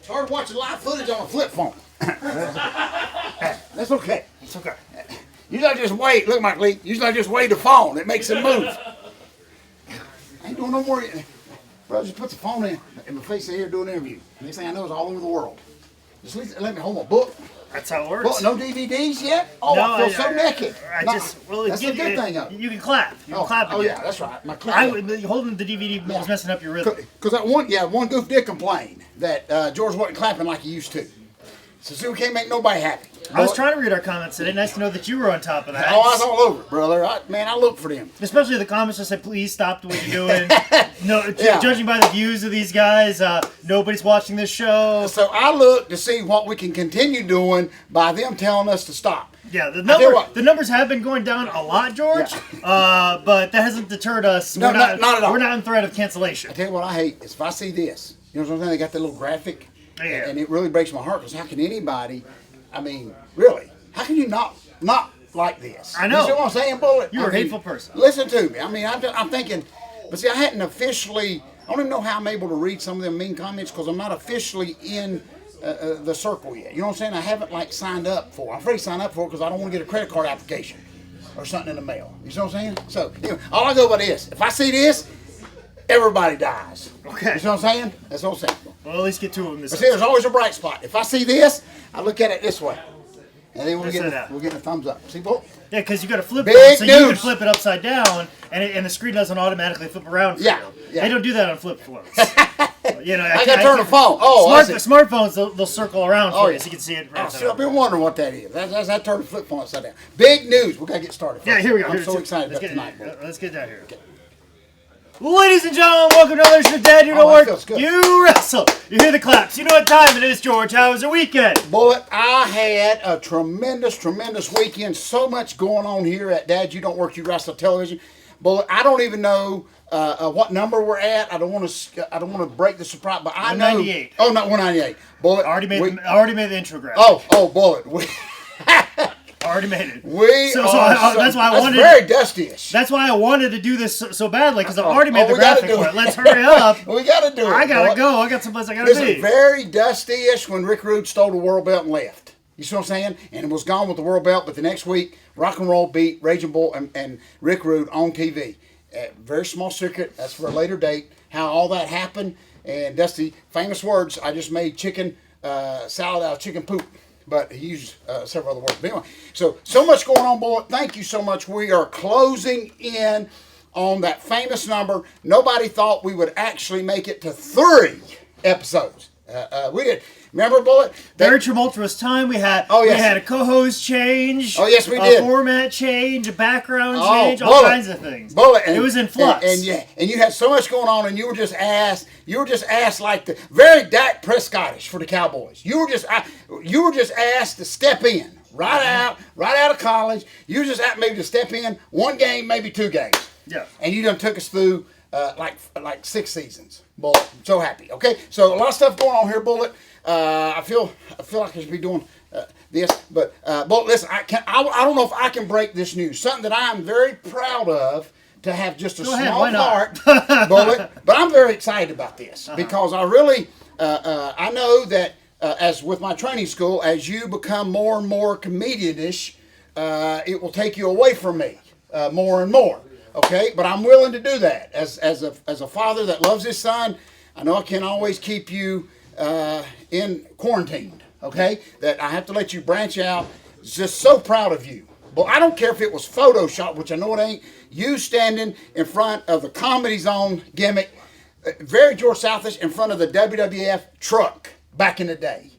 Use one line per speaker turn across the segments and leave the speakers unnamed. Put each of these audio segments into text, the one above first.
started watching live footage on a flip phone. That's okay.
It's okay.
Usually I just wait. Look, Mike Lee. Usually I just wait the phone. It makes it move. I ain't doing no more. Bro, just put the phone in my face here doing an interview. Next thing I know, it's all over the world. Just let me hold my book.
That's how it works.
No DVDs yet? Oh, no, I feel so naked.
That's
the good thing of it.
You can clap. You can clap again.
Oh, yeah, that's right. My clap.
Holding the DVD was messing up your rhythm.
Because one goof did complain that George wasn't clapping like he used to. So we can't make nobody happy.
I was trying to read our comments today. Nice to know that you were on top of that.
Oh, I was all over it, brother. I look for them.
Especially the comments that said, please stop what you're doing. Judging by the views of these guys, nobody's watching this show.
So I look to see what we can continue doing by them telling us to stop.
Yeah, the numbers have been going down a lot, George, but that hasn't deterred us.
No, not at all.
We're not in threat of cancellation.
I tell you what I hate is if I see this. You know what I'm saying? They got that little graphic.
Yeah.
And it really breaks my heart because how can anybody, really, how can you not like this?
I know.
You see what I'm saying, Bullet?
You're a hateful person.
Listen to me. I'm thinking, but see, I hadn't officially, I don't even know how I'm able to read some of them mean comments because I'm not officially in the circle yet. You know what I'm saying? I haven't signed up for it. I'm afraid to sign up for it because I don't want to get a credit card application or something in the mail. You see what I'm saying? So, anyway, all I go by this. If I see this, everybody dies.
Okay.
You see what I'm saying? That's all I'm saying.
Well, at least get two of them this
But see, there's always a bright spot. If I see this, I look at it this way. And then we'll get a thumbs up. See, Bull?
Yeah, because you got to flip
Big
it. So
news.
you can flip it upside down, and the screen doesn't automatically flip around for you.
Yeah.
They don't do that on flip phones.
I got to turn the phone.
Smartphones, they'll circle around for you so you can see it. Right
I've been wondering what that is. That's I turned the flip phone upside down. Big news. We got to get started.
Yeah, here we go.
I'm so excited about tonight, Bull.
Let's get down here. Okay. Ladies and gentlemen, welcome to another edition of Dad, You Don't Work, You Wrestle. You hear the claps. You know what time it is, George. How was your weekend?
Bullet, I had a tremendous weekend. So much going on here at Dad, You Don't Work, You Wrestle television. Bullet, I don't even know what number we're at. I don't want to break the surprise, but I know.
198.
Oh, not 198. Bullet.
Already made the intro graphic.
Oh, Bullet.
Already made it.
That's why I wanted. That's very dusty-ish.
That's why I wanted to do this so badly because I've already made the graphic for it. Let's hurry up.
We got to do it.
I gotta go. I got someplace I gotta be.
It's very dusty-ish when Rick Rude stole the world belt and left. You see what I'm saying? And was gone with the world belt. But the next week, Rock and Roll beat Raging Bull and Rick Rude on TV. Very small secret. That's for a later date. How all that happened. And Dusty, famous words. I just made chicken salad out of chicken poop. But he used several other words. But anyway, so much going on, Bullet. Thank you so much. We are closing in on that famous number. Nobody thought we would actually make it to 3 episodes. We did. Remember, Bullet?
Very tumultuous time. We had a co-host change.
Oh, yes, we did.
A format change, a background change, all kinds of things.
Bullet.
It was in flux.
And you had so much going on, and you were just asked like the very Dak Prescottish for the Cowboys. You were just asked to step in right out of college. You were just asked maybe to step in 1 game, maybe 2 games.
Yeah.
And you done took us through like 6 seasons. Bullet. I'm so happy. Okay, so a lot of stuff going on here, Bullet. I feel like I should be doing this, but listen, I don't know if I can break this news. Something that I am very proud of to have just a small part, Bullet. But I'm very excited about this because I really I know that as with my training school, as you become more and more comedian-ish, it will take you away from me more and more. Okay, but I'm willing to do that as a father that loves his son. I know I can't always keep you in quarantined, okay? That I have to let you branch out. Just so proud of you. But I don't care if it was Photoshop, which I know it ain't. You standing in front of the Comedy Zone gimmick, very George Southish in front of the WWF truck back in the day.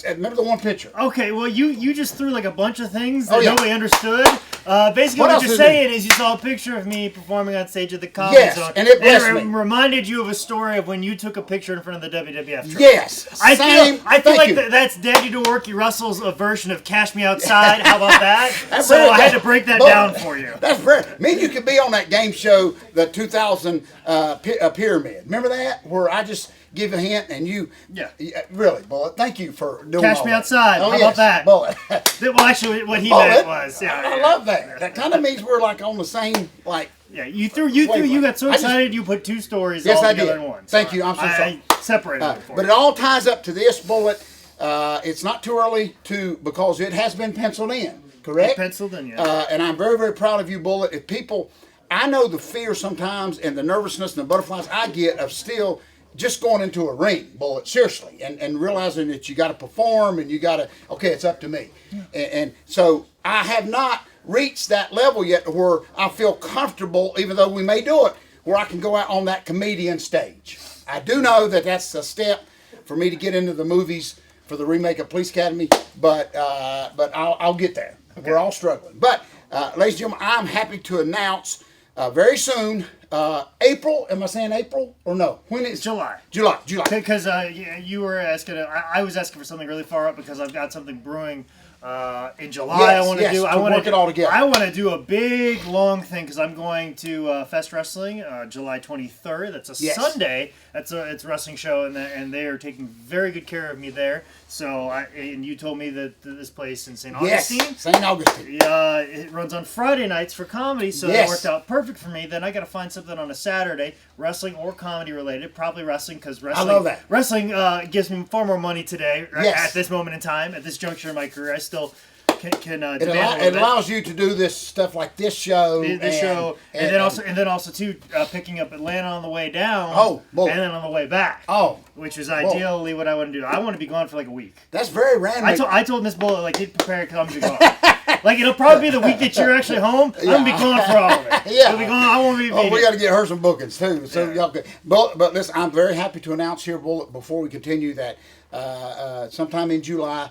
Remember the one picture?
Okay, well, you just threw like a bunch of things that nobody understood. Basically, what you're saying is you saw a picture of me performing on stage at the Comedy Zone.
And it blessed me.
Reminded you of a story of when you took a picture in front of the WWF truck.
Yes.
I feel like that's Daddy to Worky Russell's version of Cash Me Outside. How about that? I had to break that down for you.
That's very. Me and you could be on that game show, the 2000 Pyramid. Remember that? Where I just give a hint and you.
Yeah.
Really, Bullet. Thank you for for doing
Cash
all
Me
that.
Outside.
Oh,
How
yes,
about that?
Bullet.
Well, actually, what he
Bullet.
meant was, yeah.
I love that. That kind of means we're like on the same, like.
Yeah, you got so excited you put two stories all together in one.
Thank you. I'm so sorry.
I separated it for
But
you.
it all ties up to this, Bullet. It's not too early because it has been penciled in, correct?
Penciled in, yeah.
And I'm very, very proud of you, Bullet. If people, I know the fear sometimes and the nervousness and the butterflies I get of still just going into a ring, Bullet, seriously, and realizing that you got to perform and you got to, okay, it's up to me. And so I have not reached that level yet where I feel comfortable, even though we may do it, where I can go out on that comedian stage. I do know that that's a step for me to get into the movies for the remake of Police Academy, but I'll get there. Okay. We're all struggling. But, ladies and gentlemen, I'm happy to announce very soon, April. Am I saying April or no? When is
July?
July.
Because you were asking. I was asking for something really far up because I've got something brewing. In July,
yes,
I want to do. I want
to work it all together.
I want to do a big long thing because I'm going to Fest Wrestling July 23rd. That's a Sunday. It's a wrestling show, and they are taking very good care of me there. So and you told me that this place in St. Augustine.
Yes, St. Augustine.
It runs on Friday nights for comedy, so that worked out perfect for me. Then I got to find something on a Saturday, wrestling or comedy related. Probably wrestling because wrestling.
I love that.
Wrestling gives me far more money today at this moment in time, at this juncture in my career. I still can demand
it allows you to do this stuff like this show,
and then also too picking up Atlanta on the way down. And then on the way back. Which is ideally what I want to do. I want to be gone for like a week.
That's very random.
I told Miss Bullet like get prepared because I'm gonna be gone. Like it'll probably be the week that you're actually home. I'm gonna be gone for all of it. I'll be gone. I won't be.
We got to get her some bookings too. So y'all could. But listen, I'm very happy to announce here, Bullet, before we continue that sometime in July,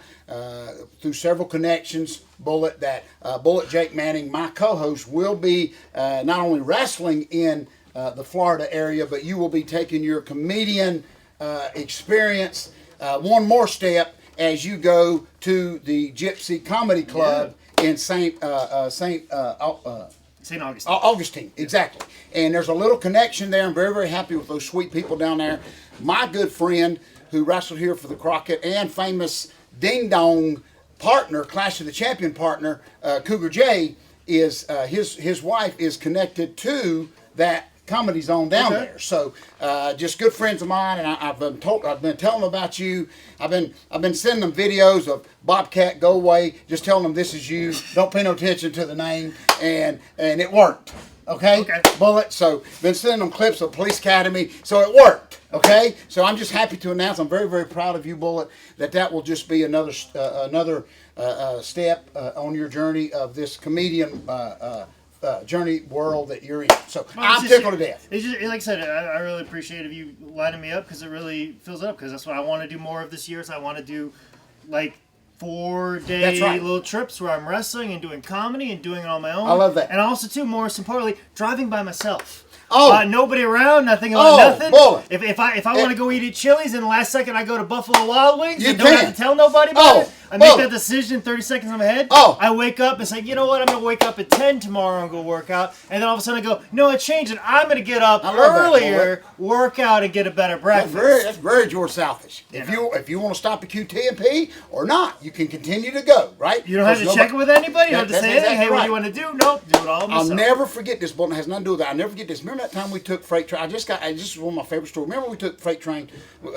through several connections, Bullet, that Bullet Jake Manning, my co-host, will be not only wrestling in the Florida area, but you will be taking your comedian experience one more step as you go to the Gypsy Comedy Club in St. Augustine. Augustine, exactly. And there's a little connection there. I'm very, very happy with those sweet people down there. My good friend who wrestled here for the Crockett and famous Ding Dong partner, Clash of the Champion partner, Cougar J, is his wife is connected to that Comedy Zone down there. So just good friends of mine, and I've been telling them about you. I've been sending them videos of Bobcat Go Away, just telling them this is you. Don't pay no attention to the name, and it worked. Okay. Bullet. So been sending them clips of Police Academy, so it worked. Okay. So I'm just happy to announce I'm very, very proud of you, Bullet, that will just be another step on your journey of this comedian journey world that you're in. So I'm tickled to death.
It's just, like I said, I really appreciate you lining me up because it really fills it up because that's what I want to do more of this year. So I want to do like 4-day little trips where I'm wrestling and doing comedy and doing it on my own.
I love that.
And also, too, most importantly, driving by myself.
Oh,
nobody around, nothing about nothing.
Boy.
If I want to go eat at Chili's and the last second I go to Buffalo Wild Wings and don't
can.
have to tell nobody about it, I make that decision 30 seconds in my head. I wake up and say, you know what, I'm going to wake up at 10 tomorrow and go work out. And then all of a sudden I go, no, it changed it. I'm going to get up earlier, work out, and get a better breakfast.
That's very George Southish. If you want to stop at QT&P or not, you can continue to go, right?
You don't have to check it with anybody. You don't have to say anything. Hey, what do you want to do? Nope, do it all myself.
I'll never forget this, Bolton. It has nothing to do with that. I'll never forget this. Remember that time we took Freight Train? This is one of my favorite stories. Remember we took Freight Train,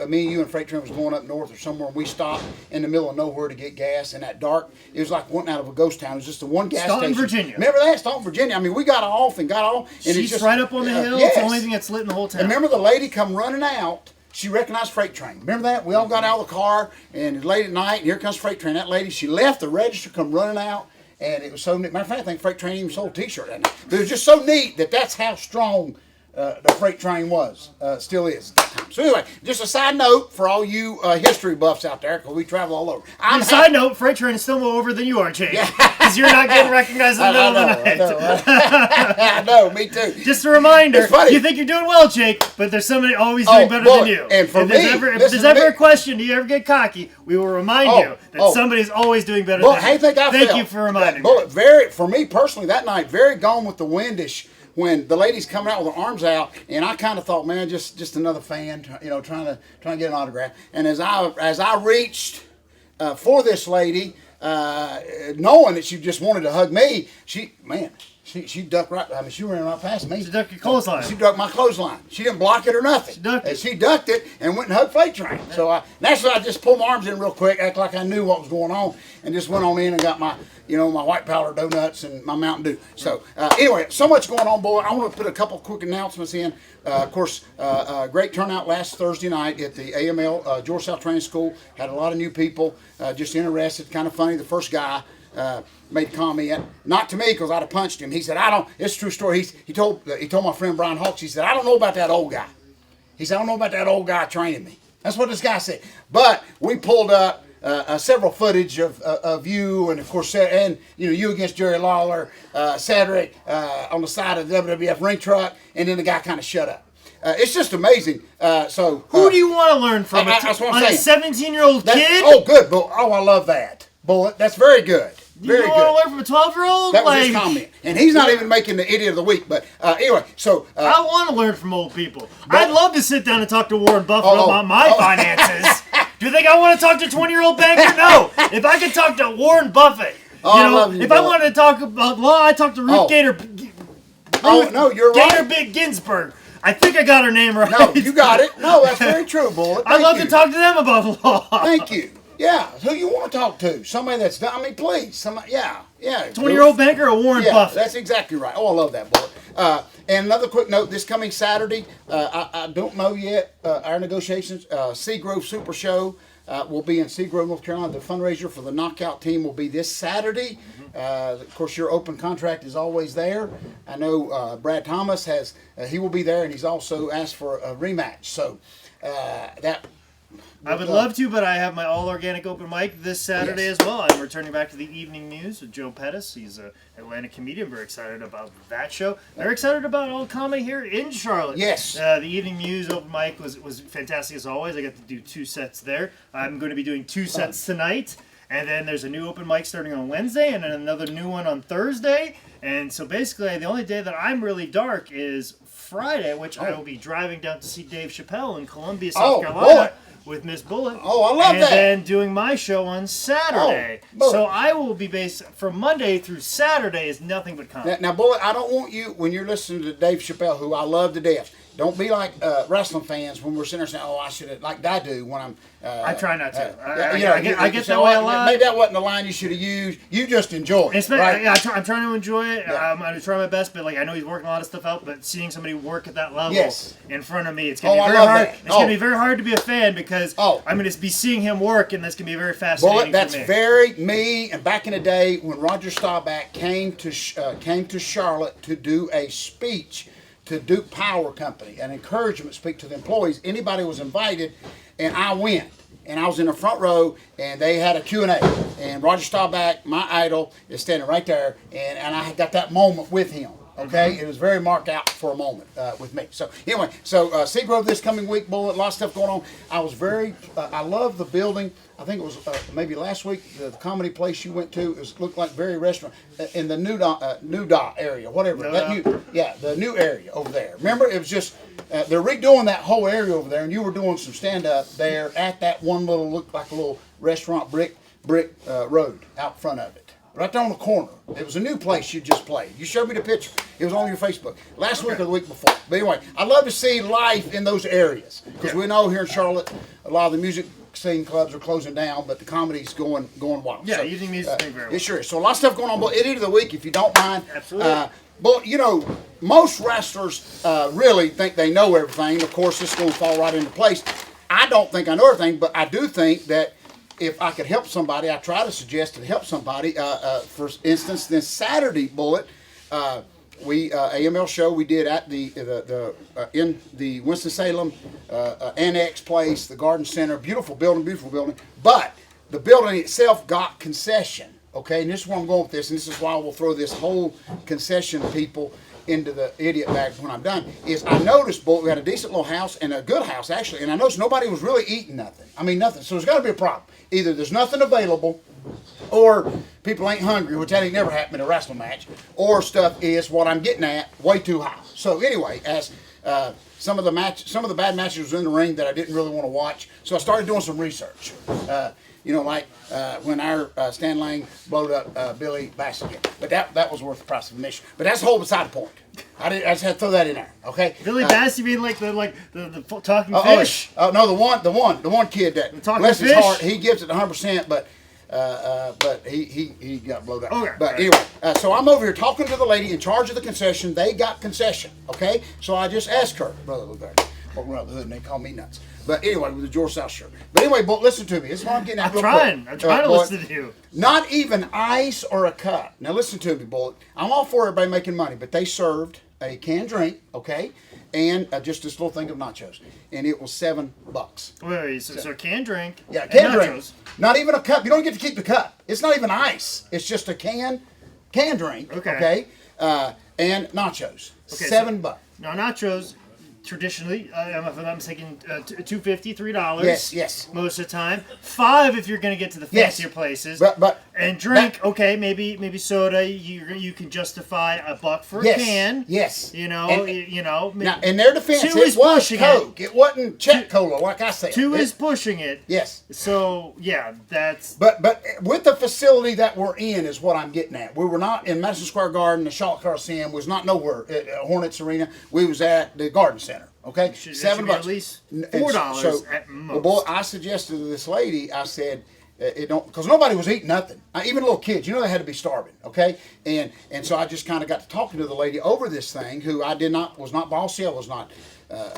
me and you and Freight Train was going up north or somewhere, and we stopped in the middle of nowhere to get gas in that dark. It was like wanting out of a ghost town. It was just the one gas
Staunton,
station.
Virginia.
Remember that? Staunton, Virginia. I mean, we got off. And
it's just right up on the hill. It's the only thing that's lit in the whole town.
And remember the lady come running out. She recognized Freight Train. Remember that? We all got out of the car, and it's late at night, and here comes Freight Train. That lady, she left the register, come running out, and it was so neat. Matter of fact, I think Freight Train even sold a T-shirt that night. But it was just so neat that's how strong the Freight Train was, still is at that time. So anyway, just a side note for all you history buffs out there, because we travel all over.
Side note, Freight Train is still more over than you are, Jake. Because you're not getting recognized in the middle of the night.
I know, me too.
Just a reminder,
it's funny.
You think you're doing well, Jake, but there's somebody always doing better than you.
And for
if there's ever a question, do you ever get cocky, we will remind you that somebody's always doing better than you. Thank you for reminding me.
For me personally, that night, very Gone with the Windish, when the lady's coming out with her arms out, and I kind of thought, man, just another fan, trying to get an autograph. And as I reached for this lady, knowing that she just wanted to hug me. She ducked right. I mean, she ran right past me.
She ducked your clothesline.
She ducked my clothesline. She didn't block it or nothing. She ducked it and went and hugged Freight Train. So naturally, I just pulled my arms in real quick, act like I knew what was going on, and just went on in and got my, my white powder donuts and my Mountain Dew. So anyway, so much going on, boy. I want to put a couple quick announcements in. Of course, great turnout last Thursday night at the AML Georgia South Training School. Had a lot of new people just interested. Kind of funny. The first guy made a comment, not to me because I'd have punched him. He said, it's a true story. He told my friend Brian Hawks, he said, I don't know about that old guy. He said, I don't know about that old guy training me. That's what this guy said. But we pulled up several footage of you, and of course, and you against Jerry Lawler, Cedric on the side of the WWF ring truck, and then the guy kind of shut up. It's just amazing.
Who do you want to learn from?
That's what I'm saying.
A 17-year-old kid?
Oh, good. I love that. Bullet. That's very good. Very good.
You want to learn from a 12-year-old?
That was his comment. And he's not even making the idiot of the week. But anyway, so...
I want to learn from old people. I'd love to sit down and talk to Warren Buffett about my finances. Do you think I want to talk to a 20-year-old banker? No. If I could talk to Warren Buffett,
I love you,
if I wanted to talk about law, I'd talk to Ruth Gator...
no, you're right.
Gator Big Ginsburg. I think I got her name right.
No, you got it. No, that's very true, Bullet.
I'd love to talk to them about law.
Thank you. Yeah, who you want to talk to? Somebody that's done. I mean, please, somebody. Yeah.
20-year-old banker or Warren Buffett?
That's exactly right. Oh, I love that, Bullet. And another quick note: this coming Saturday, I don't know yet. Our negotiations, Seagrove Super Show will be in Seagrove, North Carolina. The fundraiser for the Knockout team will be this Saturday. Of course, your open contract is always there. I know Brad Thomas has. He will be there, and he's also asked for a rematch. So that.
I would love to, but I have my all-organic open mic this Saturday as well. I'm returning back to the Evening News with Joe Pettis. He's an Atlanta comedian. Very excited about that show. Very excited about all comedy here in Charlotte.
Yes.
The Evening News open mic was fantastic as always. I got to do 2 sets there. I'm going to be doing 2 sets tonight. And then there's a new open mic starting on Wednesday and then another new one on Thursday. And so basically the only day that I'm really dark is Friday, which I will be driving down to see Dave Chappelle in Columbia, South Carolina. Boy. With Miss Bullet.
Oh, I love that.
And then doing my show on Saturday. So I will be based from Monday through Saturday is nothing but comedy.
Now, Bullet, I don't want you, when you're listening to Dave Chappelle, who I love to death, don't be like wrestling fans when we're sitting there saying, I should have, like I do when I'm...
I try not to.
I get that way a lot. Maybe that wasn't the line you should have used. You just enjoy it, right?
Yeah, I'm trying to enjoy it. Yeah. I'm going to try my best, but I know he's working a lot of stuff out, but seeing somebody work at that level in front of me, it's going to be very hard. It's going to be very hard to be a fan because I'm going to be seeing him work, and that's going to be very fascinating
for me. That's very me, and back in the day when Roger Staubach came to Charlotte to do a speech to Duke Power Company, an encouragement speak to the employees. Anybody was invited, and I went. And I was in the front row, and they had a Q&A. And Roger Staubach, my idol, is standing right there, and I got that moment with him. Okay, It was very marked out for a moment with me. So anyway, Seagrove this coming week, Bullet, a lot of stuff going on. I was I love the building. I think it was maybe last week, the comedy place you went to, looked like very restaurant in the New Dot area, whatever. The new area over there. Remember, it was just, they're redoing that whole area over there, and you were doing some stand-up there at that one looked like a little restaurant, brick road out front of it. Right there on the corner. It was a new place you just played. You showed me the picture. It was on your Facebook. Last week or the week before. But anyway, I love to see life in those areas. Because we know here in Charlotte, a lot of the music scene clubs are closing down, but the comedy's going wild.
Yeah, evening music is very well.
It sure is. So a lot of stuff going on. But idiot of the week, if you don't mind.
Absolutely.
But, most wrestlers really think they know everything. Of course, this is going to fall right into place. I don't think I know everything, but I do think that if I could help somebody, I try to suggest to help somebody. For instance, this Saturday, Bullet, we AML show we did at in the Winston-Salem Annex Place, the Garden Center, beautiful building. But the building itself got concession. Okay, and this is where I'm going with this, and this is why we'll throw this whole concession people into the idiot bag when I'm done, is I noticed, Bullet, we had a decent little house, and a good house, actually, and I noticed nobody was really eating nothing. I mean, nothing. So there's got to be a problem. Either there's nothing available, or people ain't hungry, which that ain't never happened in a wrestling match, or stuff is, what I'm getting at, way too high. So anyway, as some of the bad matches was in the ring that I didn't really want to watch. So I started doing some research. Like when our Stan Lang blowed up Billy Bassett. But that was worth the price of admission. But that's the whole beside the point. I just had to throw that in there. Okay.
Billy Bass, you mean like the talking fish?
Oh no, the one kid that bless his heart, he gives it 100%, but he got blowed up.
Okay.
But anyway, so I'm over here talking to the lady in charge of the concession. They got concession. Okay. So I just asked her, brother, look there, walking around the hood, and they call me nuts. But anyway, with the George South shirt. But anyway, but listen to me. This is what I'm getting at.
I'm trying to listen to you.
Not even ice or a cup. Now listen to me, Bullet. I'm all for everybody making money, but they served a canned drink, okay, and just this little thing of nachos, and it was $7.
Wait, so canned drink?
Yeah, canned drink. Not even a cup. You don't get to keep the cup. It's not even ice. It's just a canned drink. Okay. And nachos.
Okay,
$7.
Now nachos. Traditionally, if I'm not mistaken, $2.50, $3.
Yes.
Most of the time, $5 if you're going to get to the fancier places.
But
and drink, maybe soda. You can justify $1 for a can.
Yes.
Now,
in their defense,
it
was Coke. It wasn't Czech Cola, like I said.
Two is pushing it.
Yes.
So that's.
But with the facility that we're in is what I'm getting at. We were not in Madison Square Garden. The Charlotte Coliseum was not nowhere at Hornets Arena. We was at the Garden Center. Okay, $7.
At least $4 at most.
Well, boy, I suggested to this lady. I said, "It don't," because nobody was eating nothing. Even little kids, they had to be starving. Okay, and so I just kind of got to talking to the lady over this thing, who was not bossy. I was not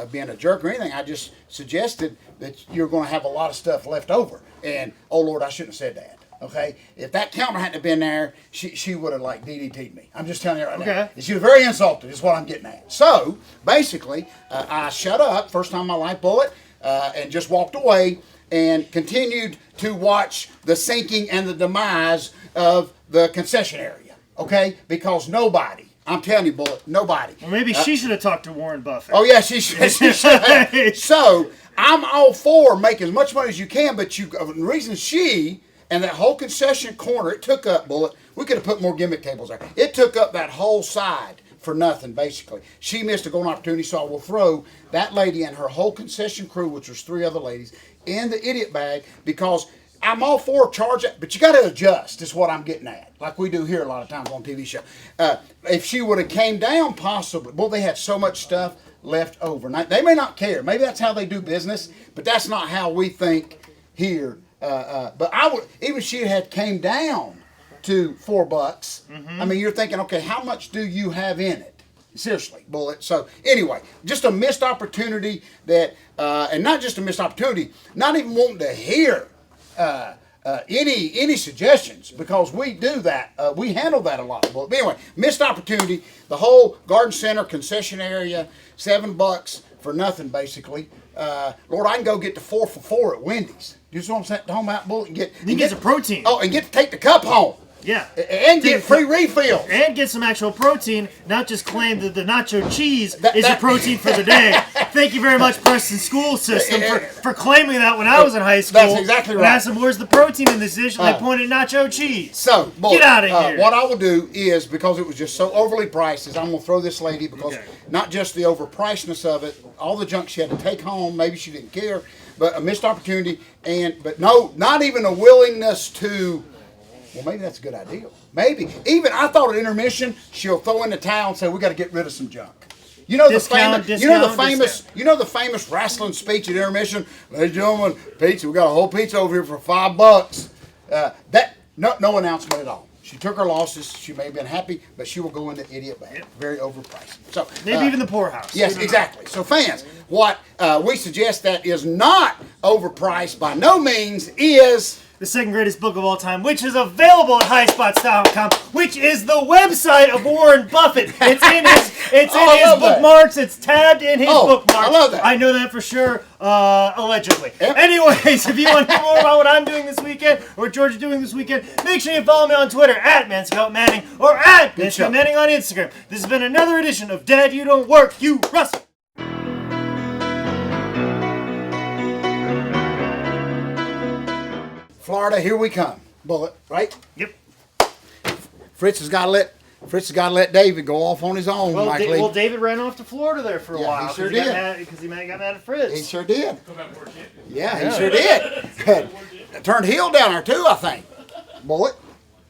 being a jerk or anything. I just suggested that you're going to have a lot of stuff left over. And oh Lord, I shouldn't have said that. Okay, if that counter hadn't been there, she would have DDT'd me. I'm just telling you right now. She was very insulted. Is what I'm getting at. So basically, I shut up first time in my life, Bullet, and just walked away and continued to watch the sinking and the demise of the concession area. Okay, because nobody. I'm telling you, Bullet, nobody.
Well, maybe she should have talked to Warren Buffett.
Oh yeah, she should have. So I'm all for making as much money as you can, but the reason she. And that whole concession corner, it took up, Bullet. We could have put more gimmick tables there. It took up that whole side for nothing, basically. She missed a golden opportunity, so I will throw that lady and her whole concession crew, which was 3 other ladies, in the idiot bag, because I'm all for charge, but you got to adjust, is what I'm getting at, like we do here a lot of times on TV show. If she would have came down, possibly, well, they had so much stuff left over. Now, they may not care. Maybe that's how they do business, but that's not how we think here. But I would, even if she had came down to $4. Mm-hmm. I mean, you're thinking, okay, how much do you have in it? Seriously, Bullet. So anyway, just a missed opportunity that, and not just a missed opportunity, not even wanting to hear any suggestions, because we do that. We handle that a lot. But anyway, missed opportunity. The whole Garden Center concession area, $7 for nothing, basically. Lord, I can go get the 4 for $4 at Wendy's. You see what I'm saying? Home out, Bullet, and
get some protein.
Oh, and get to take the cup home.
Yeah.
And get free refills.
And get some actual protein, not just claim that the nacho cheese is your protein for the day. Thank you very much, Preston School System, for claiming that when I was in high school.
That's exactly right.
And I asked them, where's the protein in this dish? And they pointed nacho cheese.
So, Bullet,
get out of here.
What I will do is, because it was just so overly priced, is I'm going to throw this lady, because not just the overpricedness of it, all the junk she had to take home, maybe she didn't care, but a missed opportunity, but no, not even a willingness to. Well, maybe that's a good idea. Maybe. Even I thought at intermission, she'll throw in the towel and say, we got to get rid of some junk. You know the famous wrestling speech at intermission. Ladies and gentlemen, pizza. We got a whole pizza over here for $5. No announcement at all. She took her losses. She may have been happy, but she will go in the idiot bag. Very overpriced. So
maybe even the poorhouse.
Yes, exactly. So fans, what we suggest that is not overpriced by no means is
the second greatest book of all time, which is available at highspots.com, which is the website of Warren Buffett. It's in his bookmarks. That. It's tabbed in his bookmarks.
I love that.
I know that for sure, allegedly. Yep. Anyways, if you want to hear more about what I'm doing this weekend, or what George is doing this weekend, make sure you follow me on Twitter, at @ManscoutManning, or at ManscoutManning on Instagram. This has been another edition of Dad, You Don't Work, You Wrestle.
Florida, here we come. Bullet, right?
Yep.
Fritz has got to let Fritz has got to let David go off on his own,
Well,
Mike Lee.
well, David ran off to Florida there for a
Yeah,
while.
he sure
Got
did.
mad, because he got mad at Fritz.
He sure did.
Come out more champion.
Yeah, he sure did. Turned heel down there too, I think. Bullet.